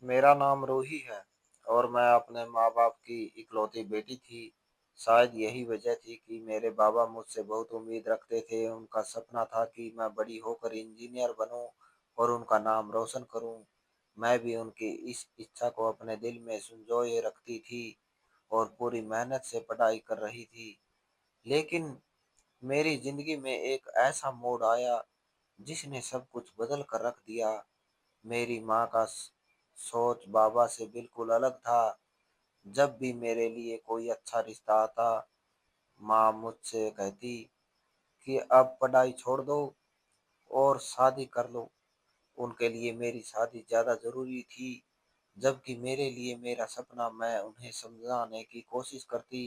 मेरा नाम रूही है और मैं अपने माँ-बाप की इकलौती बेटी थी। शायद यही वजह थी कि मेरे बाबा मुझसे बहुत उम्मीद रखते थे। उनका सपना था कि मैं बड़ी होकर इंजीनियर बनूं और उनका नाम रोशन करूं। मैं भी उनकी इस इच्छा को अपने दिल में संजोए रखती थी और पूरी मेहनत से पढ़ाई कर रही थी। लेकिन मेरी जिंदगी में एक ऐसा मोड़ आया जिसने सब कुछ बदल कर रख दिया। मेरी माँ का सोच बाबा से बिल्कुल अलग था। जब भी मेरे लिए कोई अच्छा रिश्ता आता, माँ मुझसे कहती कि अब पढ़ाई छोड़ दो और शादी कर लो। उनके लिए मेरी शादी ज़्यादा ज़रूरी थी, जबकि मेरे लिए मेरा सपना। मैं उन्हें समझाने की कोशिश करती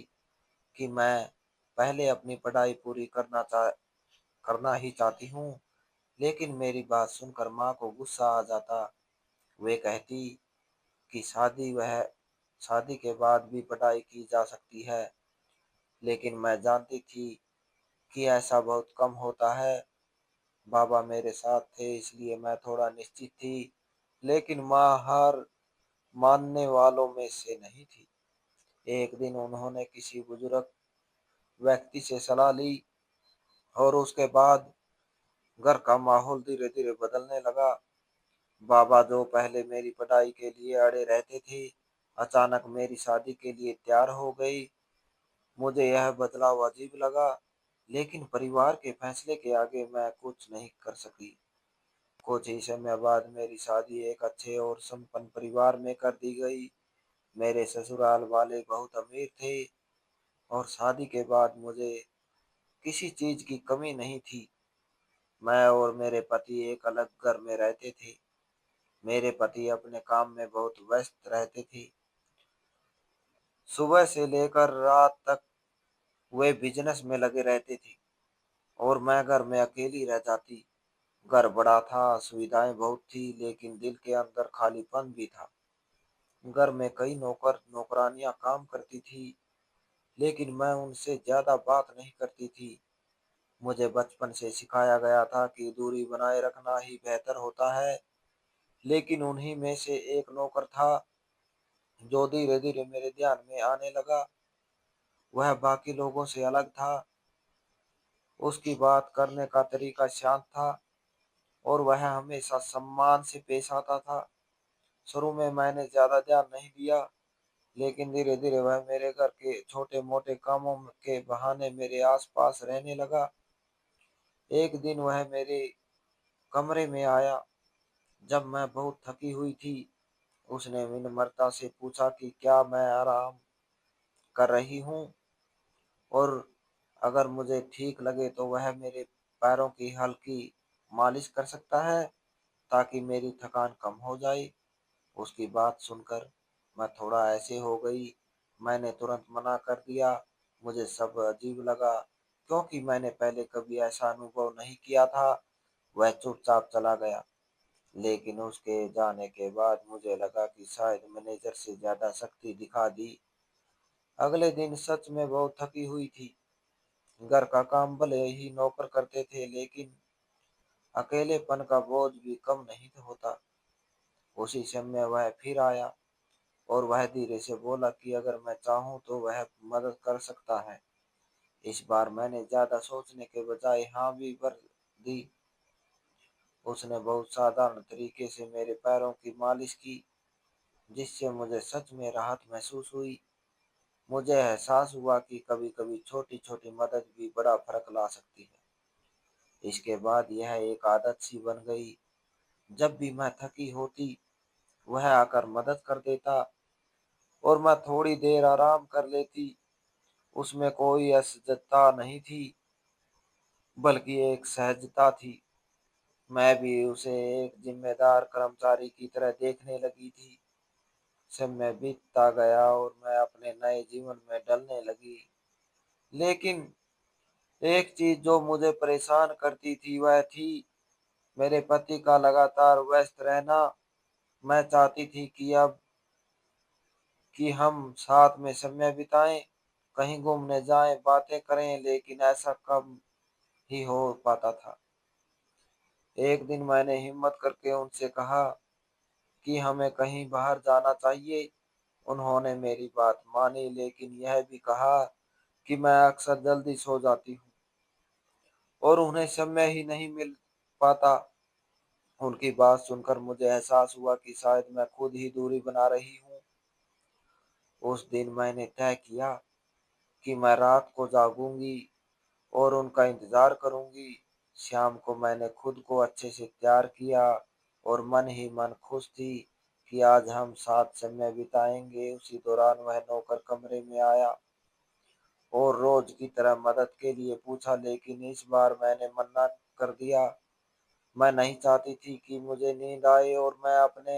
कि मैं पहले अपनी पढ़ाई पूरी करना ही चाहती हूँ, लेकिन मेरी बात सुनकर माँ को गुस्सा आ जाता। वे कहती कि शादी के बाद भी पढ़ाई की जा सकती है, लेकिन मैं जानती थी कि ऐसा बहुत कम होता है। बाबा मेरे साथ थे इसलिए मैं थोड़ा निश्चित थी, लेकिन माँ हार मानने वालों में से नहीं थी। एक दिन उन्होंने किसी बुजुर्ग व्यक्ति से सलाह ली और उसके बाद घर का माहौल धीरे धीरे बदलने लगा। बाबा जो पहले मेरी पढ़ाई के लिए अड़े रहते थे, अचानक मेरी शादी के लिए तैयार हो गई। मुझे यह बदलाव अजीब लगा, लेकिन परिवार के फैसले के आगे मैं कुछ नहीं कर सकी। कुछ ही समय बाद मेरी शादी एक अच्छे और संपन्न परिवार में कर दी गई। मेरे ससुराल वाले बहुत अमीर थे और शादी के बाद मुझे किसी चीज की कमी नहीं थी। मैं और मेरे पति एक अलग घर में रहते थे। मेरे पति अपने काम में बहुत व्यस्त रहते थे। सुबह से लेकर रात तक वे बिजनेस में लगे रहते थे और मैं घर में अकेली रह जाती। घर बड़ा था, सुविधाएं बहुत थी, लेकिन दिल के अंदर खालीपन भी था। घर में कई नौकर नौकरानियां काम करती थी, लेकिन मैं उनसे ज्यादा बात नहीं करती थी। मुझे बचपन से सिखाया गया था कि दूरी बनाए रखना ही बेहतर होता है, लेकिन उन्हीं में से एक नौकर था जो धीरे धीरे मेरे ध्यान में आने लगा। वह बाकी लोगों से अलग था। उसकी बात करने का तरीका शांत था और वह हमेशा सम्मान से पेश आता था। शुरू में मैंने ज्यादा ध्यान नहीं दिया, लेकिन धीरे धीरे वह मेरे घर के छोटे मोटे कामों के बहाने मेरे आसपास रहने लगा। एक दिन वह मेरे कमरे में आया जब मैं बहुत थकी हुई थी। उसने विनम्रता से पूछा कि क्या मैं आराम कर रही हूँ, और अगर मुझे ठीक लगे तो वह मेरे पैरों की हल्की मालिश कर सकता है ताकि मेरी थकान कम हो जाए। उसकी बात सुनकर मैं थोड़ा ऐसे हो गई। मैंने तुरंत मना कर दिया। मुझे सब अजीब लगा क्योंकि मैंने पहले कभी ऐसा अनुभव नहीं किया था। वह चुपचाप चला गया, लेकिन उसके जाने के बाद मुझे लगा कि शायद मैनेजर से ज्यादा सख्ती दिखा दी। अगले दिन सच में बहुत थकी हुई थी। घर का काम भले ही नौकर करते थे, लेकिन अकेलेपन का बोझ भी कम नहीं होता। उसी समय वह फिर आया और वह धीरे से बोला कि अगर मैं चाहूँ तो वह मदद कर सकता है। इस बार मैंने ज्यादा सोचने के बजाय हाँ भी भर दी। उसने बहुत साधारण तरीके से मेरे पैरों की मालिश की, जिससे मुझे सच में राहत महसूस हुई। मुझे एहसास हुआ कि कभी कभी छोटी छोटी मदद भी बड़ा फर्क ला सकती है। इसके बाद यह एक आदत सी बन गई। जब भी मैं थकी होती, वह आकर मदद कर देता और मैं थोड़ी देर आराम कर लेती। उसमें कोई असहजता नहीं थी, बल्कि एक सहजता थी। मैं भी उसे एक जिम्मेदार कर्मचारी की तरह देखने लगी थी। समय बीतता गया और मैं अपने नए जीवन में ढलने लगी। लेकिन एक चीज जो मुझे परेशान करती थी वह थी मेरे पति का लगातार व्यस्त रहना। मैं चाहती थी कि हम साथ में समय बिताएं, कहीं घूमने जाएं, बातें करें, लेकिन ऐसा कम ही हो पाता था। एक दिन मैंने हिम्मत करके उनसे कहा कि हमें कहीं बाहर जाना चाहिए। उन्होंने मेरी बात मानी, लेकिन यह भी कहा कि मैं अक्सर जल्दी सो जाती हूँ और उन्हें समय ही नहीं मिल पाता। उनकी बात सुनकर मुझे एहसास हुआ कि शायद मैं खुद ही दूरी बना रही हूँ। उस दिन मैंने तय किया कि मैं रात को जागूंगी और उनका इंतजार करूंगी। शाम को मैंने खुद को अच्छे से तैयार किया और मन ही मन खुश थी कि आज हम साथ समय बिताएंगे। उसी दौरान वह नौकर कमरे में आया और रोज की तरह मदद के लिए पूछा, लेकिन इस बार मैंने मना कर दिया। मैं नहीं चाहती थी कि मुझे नींद आए और मैं अपने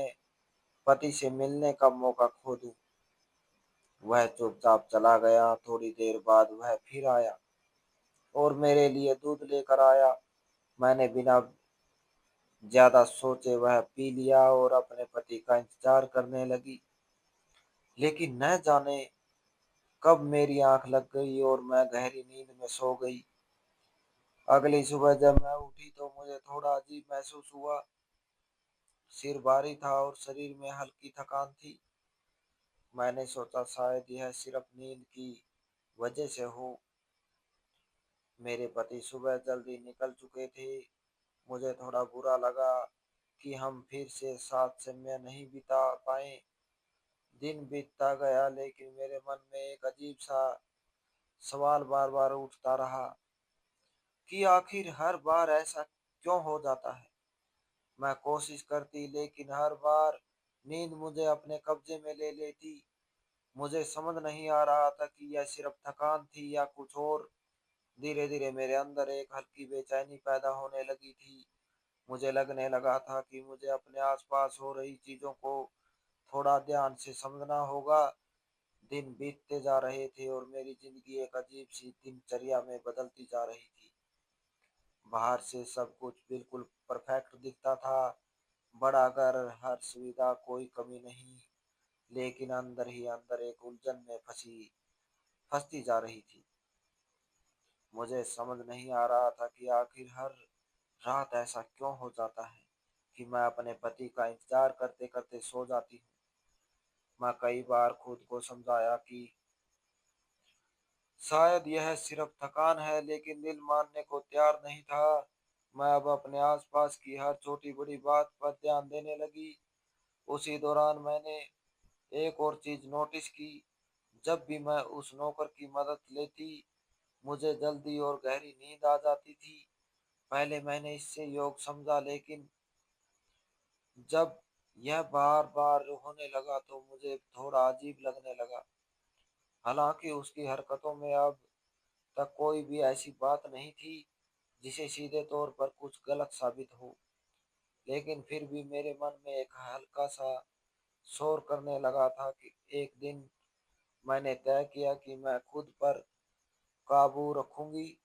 पति से मिलने का मौका खो दूं। वह चुपचाप चला गया। थोड़ी देर बाद वह फिर आया और मेरे लिए दूध लेकर आया। मैंने बिना ज्यादा सोचे वह पी लिया और अपने पति का इंतजार करने लगी। लेकिन न जाने कब मेरी आंख लग गई और मैं गहरी नींद में सो गई। अगली सुबह जब मैं उठी तो मुझे थोड़ा अजीब महसूस हुआ। सिर भारी था और शरीर में हल्की थकान थी। मैंने सोचा शायद यह सिर्फ नींद की वजह से हो। मेरे पति सुबह जल्दी निकल चुके थे। मुझे थोड़ा बुरा लगा कि हम फिर से साथ समय नहीं बिता पाए। दिन बीतता गया, लेकिन मेरे मन में एक अजीब सा सवाल बार बार उठता रहा कि आखिर हर बार ऐसा क्यों हो जाता है। मैं कोशिश करती, लेकिन हर बार नींद मुझे अपने कब्जे में ले लेती। मुझे समझ नहीं आ रहा था कि यह सिर्फ थकान थी या कुछ और। धीरे धीरे मेरे अंदर एक हल्की बेचैनी पैदा होने लगी थी। मुझे लगने लगा था कि मुझे अपने आसपास हो रही चीजों को थोड़ा ध्यान से समझना होगा। दिन बीतते जा रहे थे और मेरी जिंदगी एक अजीब सी दिनचर्या में बदलती जा रही थी। बाहर से सब कुछ बिल्कुल परफेक्ट दिखता था, बड़ा घर, हर सुविधा, कोई कमी नहीं। लेकिन अंदर ही अंदर एक उलझन में फंसती जा रही थी। मुझे समझ नहीं आ रहा था कि आखिर हर रात ऐसा क्यों हो जाता है कि मैं अपने पति का इंतजार करते करते सो जाती हूँ। मैं कई बार खुद को समझाया कि शायद यह सिर्फ थकान है, लेकिन दिल मानने को तैयार नहीं था। मैं अब अपने आसपास की हर छोटी बड़ी बात पर ध्यान देने लगी। उसी दौरान मैंने एक और चीज नोटिस की। जब भी मैं उस नौकर की मदद लेती, मुझे जल्दी और गहरी नींद आ जाती थी। पहले मैंने इससे योग समझा, लेकिन जब यह बार बार होने लगा तो मुझे थोड़ा अजीब लगने लगा। हालांकि उसकी हरकतों में अब तक कोई भी ऐसी बात नहीं थी जिसे सीधे तौर पर कुछ गलत साबित हो। लेकिन फिर भी मेरे मन में एक हल्का सा शोर करने लगा था कि एक दिन मैंने तय किया कि मैं खुद पर काबू रखूंगी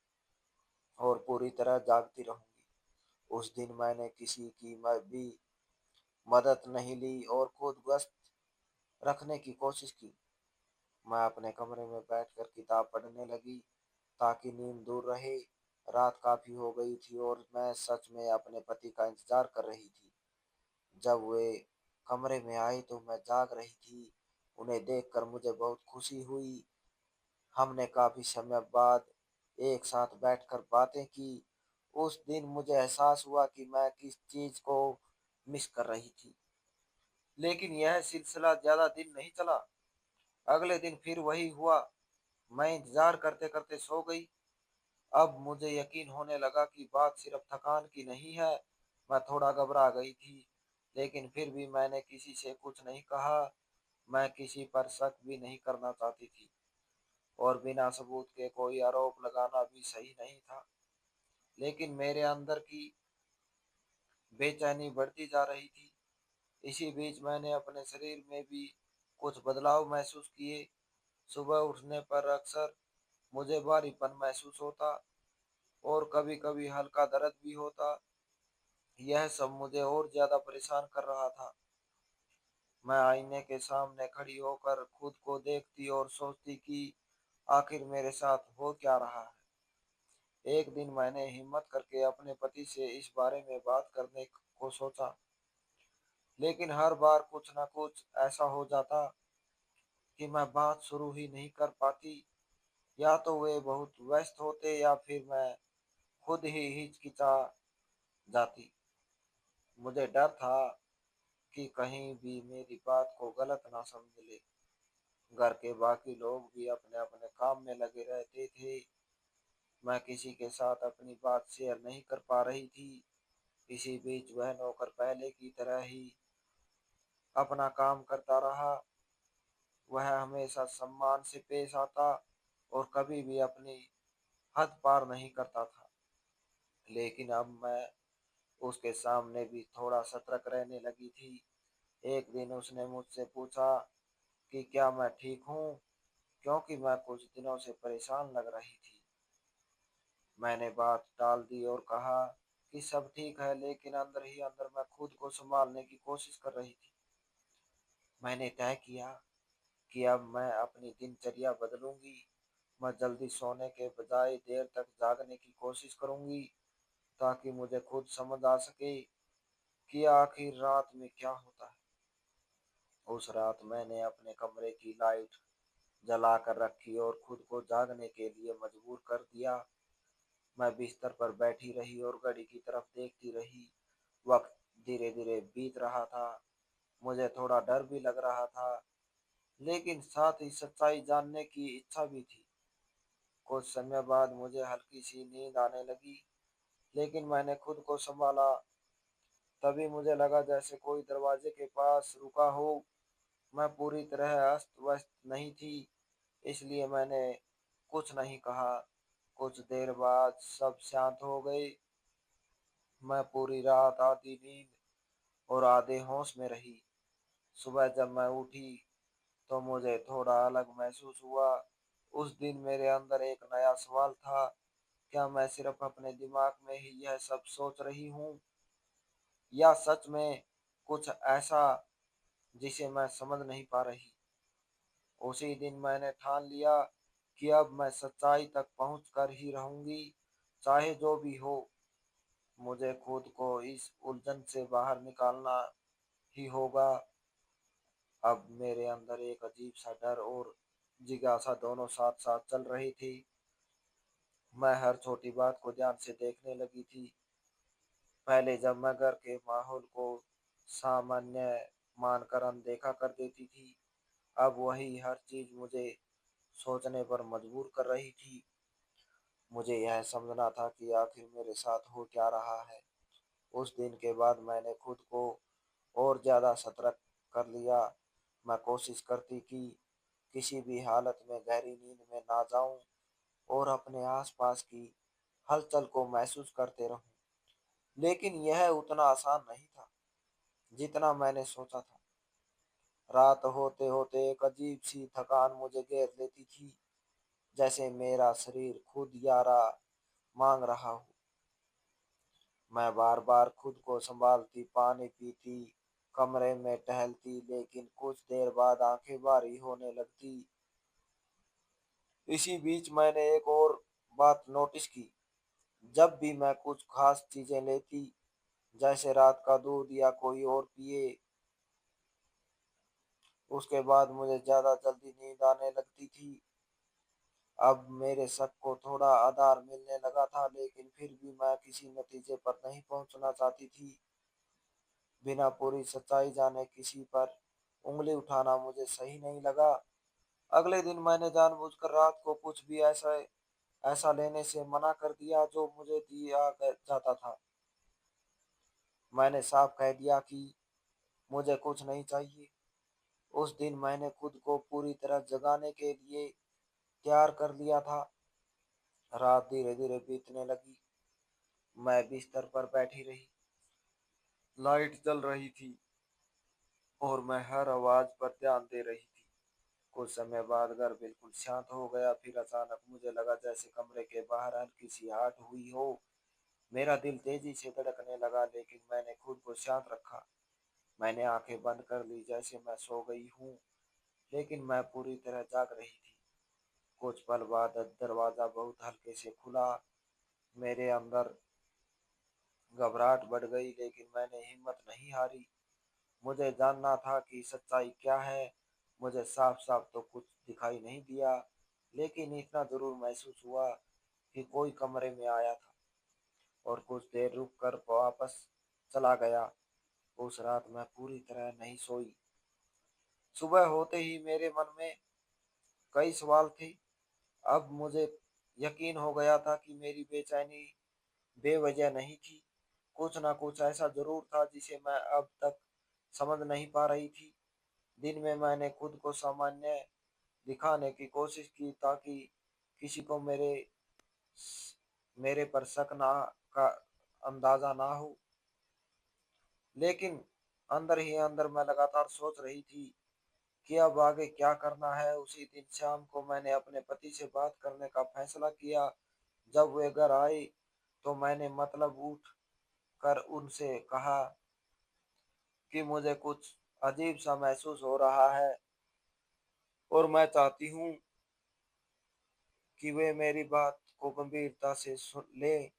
और पूरी तरह जागती रहूंगी। उस दिन मैंने किसी की भी मदद नहीं ली और खुद गश्त रखने की कोशिश की। मैं अपने कमरे में बैठकर किताब पढ़ने लगी ताकि नींद दूर रहे। रात काफी हो गई थी और मैं सच में अपने पति का इंतजार कर रही थी। जब वे कमरे में आई तो मैं जाग रही थी। उन्हें देखकर मुझे बहुत खुशी हुई। हमने काफी समय बाद एक साथ बैठकर बातें की। उस दिन मुझे एहसास हुआ कि मैं किस चीज को मिस कर रही थी। लेकिन यह सिलसिला ज्यादा दिन नहीं चला। अगले दिन फिर वही हुआ। मैं इंतजार करते करते सो गई। अब मुझे यकीन होने लगा कि बात सिर्फ थकान की नहीं है। मैं थोड़ा घबरा गई थी, लेकिन फिर भी मैंने किसी से कुछ नहीं कहा। मैं किसी पर शक भी नहीं करना चाहती थी और बिना सबूत के कोई आरोप लगाना भी सही नहीं था। लेकिन मेरे अंदर की बेचैनी बढ़ती जा रही थी। इसी बीच मैंने अपने शरीर में भी कुछ बदलाव महसूस किए। सुबह उठने पर अक्सर मुझे भारीपन महसूस होता और कभी कभी हल्का दर्द भी होता। यह सब मुझे और ज्यादा परेशान कर रहा था। मैं आईने के सामने खड़ी होकर खुद को देखती और सोचती कि आखिर मेरे साथ हो क्या रहा है। एक दिन मैंने हिम्मत करके अपने पति से इस बारे में बात करने को सोचा, लेकिन हर बार कुछ न कुछ ऐसा हो जाता कि मैं बात शुरू ही नहीं कर पाती। या तो वे बहुत व्यस्त होते या फिर मैं खुद ही हिचकिचा जाती। मुझे डर था कि कहीं भी मेरी बात को गलत ना समझ ले। घर के बाकी लोग भी अपने अपने काम में लगे रहते थे। मैं किसी के साथ अपनी बात शेयर नहीं कर पा रही थी। इसी बीच वह नौकर पहले की तरह ही अपना काम करता रहा। वह हमेशा सम्मान से पेश आता और कभी भी अपनी हद पार नहीं करता था। लेकिन अब मैं उसके सामने भी थोड़ा सतर्क रहने लगी थी। एक दिन उसने मुझसे पूछा कि क्या मैं ठीक हूँ, क्योंकि मैं कुछ दिनों से परेशान लग रही थी। मैंने बात टाल दी और कहा कि सब ठीक है, लेकिन अंदर ही अंदर मैं खुद को संभालने की कोशिश कर रही थी। मैंने तय किया कि अब मैं अपनी दिनचर्या बदलूंगी। मैं जल्दी सोने के बजाय देर तक जागने की कोशिश करूंगी, ताकि मुझे खुद समझ आ सके कि आखिर रात में क्या होता है। उस रात मैंने अपने कमरे की लाइट जला कर रखी और खुद को जागने के लिए मजबूर कर दिया। मैं बिस्तर पर बैठी रही और घड़ी की तरफ देखती रही। वक्त धीरे धीरे बीत रहा था। मुझे थोड़ा डर भी लग रहा था, लेकिन साथ ही सच्चाई जानने की इच्छा भी थी। कुछ समय बाद मुझे हल्की सी नींद आने लगी, लेकिन मैंने खुद को संभाला। तभी मुझे लगा जैसे कोई दरवाजे के पास रुका हो। मैं पूरी तरह अस्त व्यस्त नहीं थी, इसलिए मैंने कुछ नहीं कहा। कुछ देर बाद सब शांत हो गए। मैं पूरी रात आधी नींद और आधे होश में रही। सुबह जब मैं उठी तो मुझे थोड़ा अलग महसूस हुआ। उस दिन मेरे अंदर एक नया सवाल था, क्या मैं सिर्फ अपने दिमाग में ही यह सब सोच रही हूँ, या सच में कुछ ऐसा जिसे मैं समझ नहीं पा रही। उसी दिन मैंने ठान लिया कि अब मैं सच्चाई तक पहुंच कर ही रहूंगी, चाहे जो भी हो। मुझे खुद को इस उलझन से बाहर निकालना ही होगा। अब मेरे अंदर एक अजीब सा डर और जिज्ञासा दोनों साथ साथ चल रही थी। मैं हर छोटी बात को ध्यान से देखने लगी थी। पहले जब मैं घर के माहौल को सामान्य मानकर अनदेखा कर देती थी, अब वही हर चीज मुझे सोचने पर मजबूर कर रही थी। मुझे यह समझना था कि आखिर मेरे साथ हो क्या रहा है। उस दिन के बाद मैंने खुद को और ज्यादा सतर्क कर लिया। मैं कोशिश करती कि किसी भी हालत में गहरी नींद में ना जाऊं और अपने आसपास की हलचल को महसूस करते रहूं। लेकिन यह उतना आसान नहीं था जितना मैंने सोचा था। रात होते होते एक अजीब सी थकान मुझे घेर लेती थी, जैसे मेरा शरीर खुद यारा मांग रहा हो। मैं बार बार खुद को संभालती, पानी पीती, कमरे में टहलती, लेकिन कुछ देर बाद आंखें भारी होने लगती। इसी बीच मैंने एक और बात नोटिस की। जब भी मैं कुछ खास चीजें लेती, जैसे रात का दूध या कोई और पिए, उसके बाद मुझे ज्यादा जल्दी नींद आने लगती थी। अब मेरे शक को थोड़ा आधार मिलने लगा था, लेकिन फिर भी मैं किसी नतीजे पर नहीं पहुंचना चाहती थी। बिना पूरी सच्चाई जाने किसी पर उंगली उठाना मुझे सही नहीं लगा। अगले दिन मैंने जानबूझकर रात को कुछ भी ऐसा ऐसा लेने से मना कर दिया जो मुझे जाता था। मैंने साफ कह दिया कि मुझे कुछ नहीं चाहिए। उस दिन मैंने खुद को पूरी तरह जगाने के लिए तैयार कर लिया था। रात धीरे धीरे बीतने लगी। मैं बिस्तर पर बैठी रही। लाइट जल रही थी और मैं हर आवाज पर ध्यान दे रही थी। कुछ समय बाद घर बिल्कुल शांत हो गया। फिर अचानक मुझे लगा जैसे कमरे के बाहर हल्की सी आहट हुई हो। मेरा दिल तेजी से धड़कने लगा, लेकिन मैंने खुद को शांत रखा। मैंने आंखें बंद कर ली जैसे मैं सो गई हूँ, लेकिन मैं पूरी तरह जाग रही थी। कुछ पल बाद दरवाजा बहुत हल्के से खुला। मेरे अंदर घबराहट बढ़ गई, लेकिन मैंने हिम्मत नहीं हारी। मुझे जानना था कि सच्चाई क्या है। मुझे साफ-साफ तो कुछ दिखाई नहीं दिया, लेकिन इतना ज़रूर महसूस हुआ कि कोई कमरे में आया था और कुछ देर रुक कर वापस चला गया। उस रात मैं पूरी तरह नहीं सोई। सुबह होते ही मेरे मन में कई सवाल थे। अब मुझे यकीन हो गया था कि मेरी बेचैनी बेवजह नहीं थी। कुछ न कुछ ऐसा ज़रूर था जिसे मैं अब तक समझ नहीं पा रही थी। दिन में मैंने खुद को सामान्य दिखाने की कोशिश की ताकि किसी को मेरे पर शक ना का अंदाजा ना हो। लेकिन अंदर ही अंदर मैं लगातार सोच रही थी कि अब आगे क्या करना है। उसी दिन शाम को मैंने अपने पति से बात करने का फैसला किया। जब वे घर आए तो मैंने मतलब उठ कर उनसे कहा कि मुझे कुछ अजीब सा महसूस हो रहा है और मैं चाहती हूँ कि वे मेरी बात को गंभीरता से सुन ले।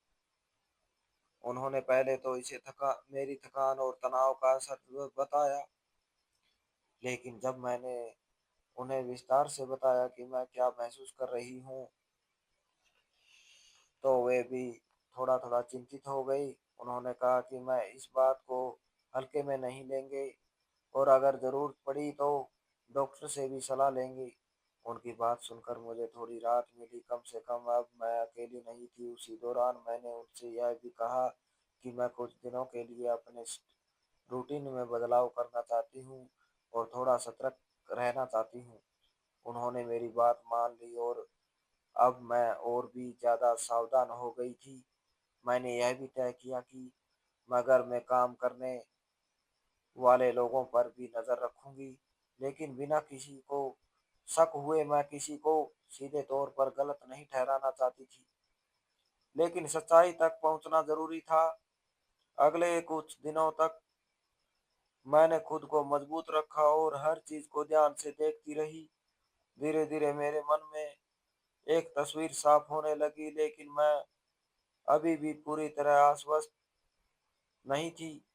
उन्होंने पहले तो इसे थका मेरी थकान और तनाव का असर बताया, लेकिन जब मैंने उन्हें विस्तार से बताया कि मैं क्या महसूस कर रही हूँ, तो वे भी थोड़ा-थोड़ा चिंतित हो गई। उन्होंने कहा कि मैं इस बात को हल्के में नहीं लेंगे और अगर ज़रूरत पड़ी तो डॉक्टर से भी सलाह लेंगे। उनकी बात सुनकर मुझे थोड़ी राहत मिली, कम से कम अब मैं अकेली नहीं थी। उसी दौरान मैंने उनसे यह भी कहा कि मैं कुछ दिनों के लिए अपने रूटीन में बदलाव करना चाहती हूँ और थोड़ा सतर्क रहना चाहती हूँ। उन्होंने मेरी बात मान ली और अब मैं और भी ज़्यादा सावधान हो गई थी। मैंने यह भी तय किया कि मैं घर में काम करने वाले लोगों पर भी नज़र रखूंगी, लेकिन बिना किसी को शक हुए। मैं किसी को सीधे तौर पर गलत नहीं ठहराना चाहती थी, लेकिन सच्चाई तक पहुंचना ज़रूरी था। अगले कुछ दिनों तक मैंने खुद को मजबूत रखा और हर चीज़ को ध्यान से देखती रही। धीरे-धीरे मेरे मन में एक तस्वीर साफ होने लगी, लेकिन मैं अभी भी पूरी तरह आश्वस्त नहीं थी।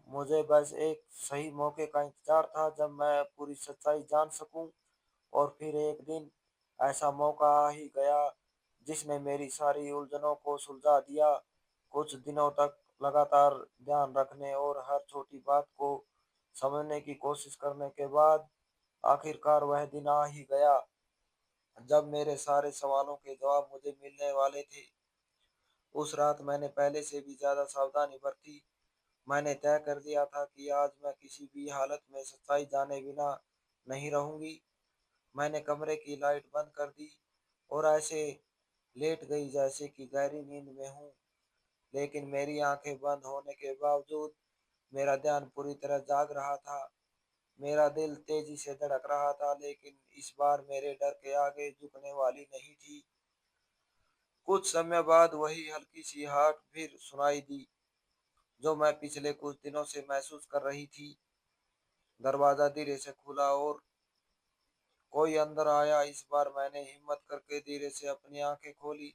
मुझे बस एक सही मौके का इंतज़ार था जब मैं पूरी सच्चाई जान सकूं। और फिर एक दिन ऐसा मौका आ ही गया जिसने मेरी सारी उलझनों को सुलझा दिया। कुछ दिनों तक लगातार ध्यान रखने और हर छोटी बात को समझने की कोशिश करने के बाद आखिरकार वह दिन आ ही गया जब मेरे सारे सवालों के जवाब मुझे मिलने वाले थे। उस रात मैंने पहले से भी ज़्यादा सावधानी बरती। मैंने तय कर दिया था कि आज मैं किसी भी हालत में सच्चाई जाने बिना नहीं रहूंगी। मैंने कमरे की लाइट बंद कर दी और ऐसे लेट गई जैसे कि गहरी नींद में हूँ। लेकिन मेरी आंखें बंद होने के बावजूद मेरा ध्यान पूरी तरह जाग रहा था। मेरा दिल तेजी से धड़क रहा था, लेकिन इस बार मेरे डर के आगे झुकने वाली नहीं थी। कुछ समय बाद वही हल्की सी आहट फिर सुनाई दी जो मैं पिछले कुछ दिनों से महसूस कर रही थी। दरवाजा धीरे से खुला और कोई अंदर आया। इस बार मैंने हिम्मत करके धीरे से अपनी आंखें खोली।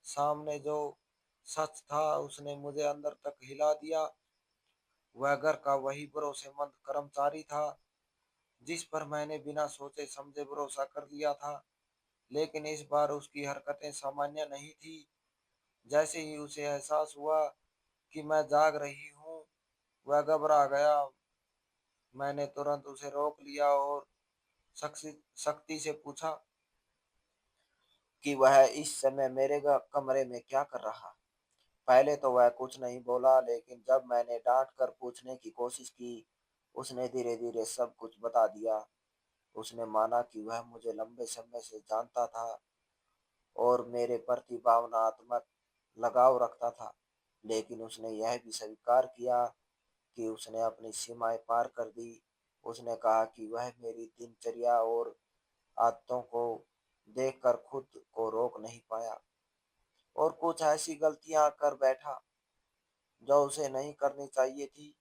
सामने जो सच था उसने मुझे अंदर तक हिला दिया। वह घर का वही भरोसेमंद कर्मचारी था जिस पर मैंने बिना सोचे समझे भरोसा कर लिया था। लेकिन इस बार उसकी हरकतें सामान्य नहीं थी। जैसे ही उसे एहसास हुआ कि मैं जाग रही हूँ, वह घबरा गया। मैंने तुरंत उसे रोक लिया और सख्ती से पूछा कि वह इस समय मेरे कमरे में क्या कर रहा। पहले तो वह कुछ नहीं बोला, लेकिन जब मैंने डांट कर पूछने की कोशिश की, उसने धीरे धीरे सब कुछ बता दिया। उसने माना कि वह मुझे लंबे समय से जानता था और मेरे प्रति भावनात्मक लगाव रखता था, लेकिन उसने यह भी स्वीकार किया कि उसने अपनी सीमाएं पार कर दी। उसने कहा कि वह मेरी दिनचर्या और आदतों को देखकर खुद को रोक नहीं पाया और कुछ ऐसी गलतियां कर बैठा जो उसे नहीं करनी चाहिए थी।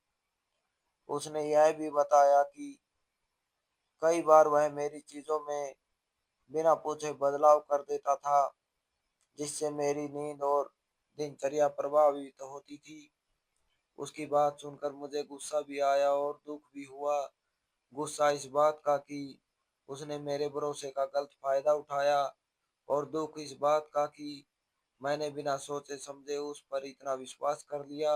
उसने यह भी बताया कि कई बार वह मेरी चीजों में बिना पूछे बदलाव कर देता था, जिससे मेरी नींद और दिनचर्या प्रभावित होती थी। उसकी बात सुनकर मुझे गुस्सा भी आया और दुख भी हुआ। गुस्सा इस बात का कि उसने मेरे भरोसे का गलत फायदा उठाया, और दुख इस बात का कि मैंने बिना सोचे समझे उस पर इतना विश्वास कर लिया।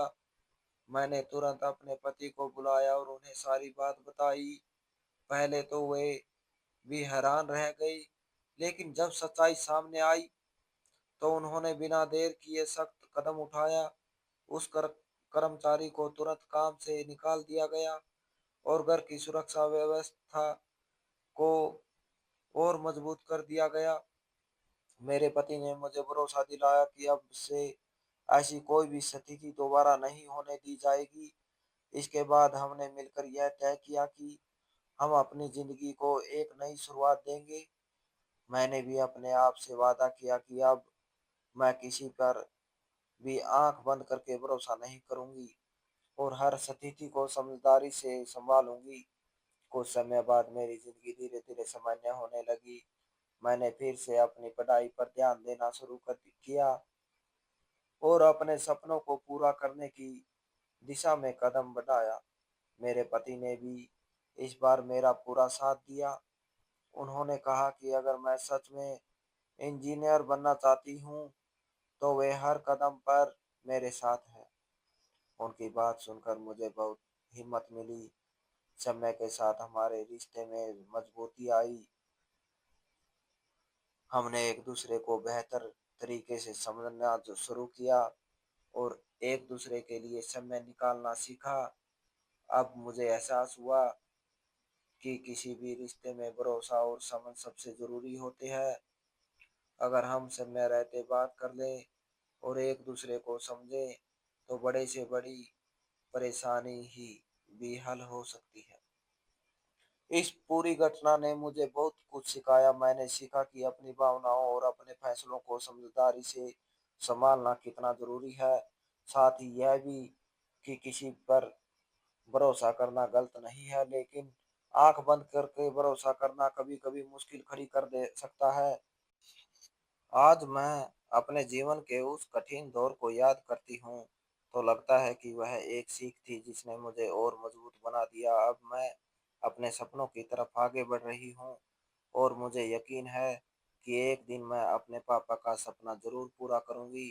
मैंने तुरंत अपने पति को बुलाया और उन्हें सारी बात बताई। पहले तो वे भी हैरान रह गई, लेकिन जब सच्चाई सामने आई तो उन्होंने बिना देर किए सख्त कदम उठाया। उस कर्मचारी को तुरंत काम से निकाल दिया गया और घर की सुरक्षा व्यवस्था को और मजबूत कर दिया गया। मेरे पति ने मुझे भरोसा दिलाया कि अब से ऐसी कोई भी स्थिति दोबारा नहीं होने दी जाएगी। इसके बाद हमने मिलकर यह तय किया कि हम अपनी जिंदगी को एक नई शुरुआत देंगे। मैंने भी अपने आप से वादा किया कि अब मैं किसी पर भी आंख बंद करके भरोसा नहीं करूंगी और हर स्थिति को समझदारी से संभालूंगी। कुछ समय बाद मेरी जिंदगी धीरे धीरे सामान्य होने लगी। मैंने फिर से अपनी पढ़ाई पर ध्यान देना शुरू कर किया और अपने सपनों को पूरा करने की दिशा में कदम बढ़ाया। मेरे पति ने भी इस बार मेरा पूरा साथ दिया। उन्होंने कहा कि अगर मैं सच में इंजीनियर बनना चाहती हूँ तो वे हर कदम पर मेरे साथ हैं। उनकी बात सुनकर मुझे बहुत हिम्मत मिली। समय के साथ हमारे रिश्ते में मजबूती आई। हमने एक दूसरे को बेहतर तरीके से समझना जो शुरू किया और एक दूसरे के लिए समय निकालना सीखा। अब मुझे एहसास हुआ कि किसी भी रिश्ते में भरोसा और समझ सबसे जरूरी होते हैं। अगर हम समय रहते बात कर लें और एक दूसरे को समझें तो बड़े से बड़ी परेशानी ही भी हल हो सकती है। इस पूरी घटना ने मुझे बहुत कुछ सिखाया। मैंने सीखा कि अपनी भावनाओं और अपने फैसलों को समझदारी से संभालना कितना जरूरी है। साथ ही यह भी कि किसी पर भरोसा करना गलत नहीं है, लेकिन आंख बंद करके भरोसा करना कभी कभी मुश्किल खड़ी कर दे सकता है। आज मैं अपने जीवन के उस कठिन दौर को याद करती हूँ तो लगता है कि वह एक सीख थी जिसने मुझे और मजबूत बना दिया। अब मैं अपने सपनों की तरफ आगे बढ़ रही हूँ और मुझे यकीन है कि एक दिन मैं अपने पापा का सपना जरूर पूरा करूँगी।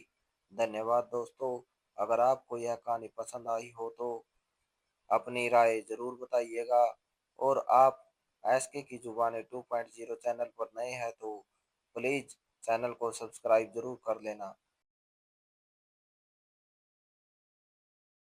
धन्यवाद दोस्तों। अगर आपको यह कहानी पसंद आई हो तो अपनी राय जरूर बताइएगा, और आप एसके की जुबानें 2.0 चैनल पर नए हैं तो प्लीज चैनल को सब्सक्राइब जरूर कर लेना।